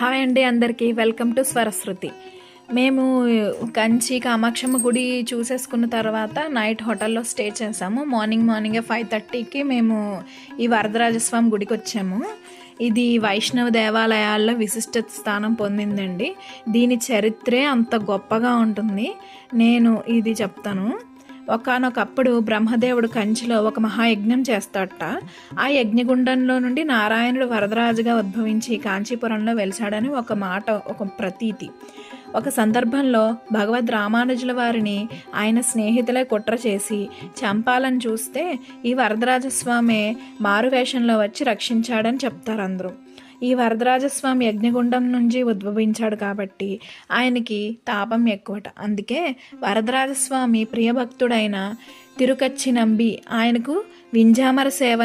Hi అండి, అందరికీ welcome to స్వరశృతి. మేము కంచి కామాక్షమ్మ గుడి చూసేసుకున్న తర్వాత నైట్ హోటల్లో స్టే చేసాము. మార్నింగే 5:30కి మేము ఈ వరదరాజస్వామి గుడికి వచ్చాము. ఇది వైష్ణవ దేవాలయాల్లో విశిష్ట స్థానం పొందిందండి. దీని చరిత్రే అంత గొప్పగా ఉంటుంది. నేను ఇది చెప్తాను. ఒకానొకప్పుడు బ్రహ్మదేవుడు కంచిలో ఒక మహాయజ్ఞం చేస్తాడట. ఆ యజ్ఞగుండంలో నుండి నారాయణుడు వరదరాజుగా ఉద్భవించి కాంచీపురంలో వెలిసాడని ఒక ప్రతీతి. ఒక సందర్భంలో భగవద్ రామానుజుల వారిని ఆయన స్నేహితులే కుట్ర చేసి చంపాలని చూస్తే ఈ వరదరాజస్వామి మారువేషంలో వచ్చి రక్షించాడని చెప్తారు అందరూ. ఈ వరదరాజస్వామి యజ్ఞగుండం నుంచి ఉద్భవించాడు కాబట్టి ఆయనకి తాపం ఎక్కువట. అందుకే వరదరాజస్వామి ప్రియభక్తుడైన తిరుకచ్చి నంబి ఆయనకు వింజామర సేవ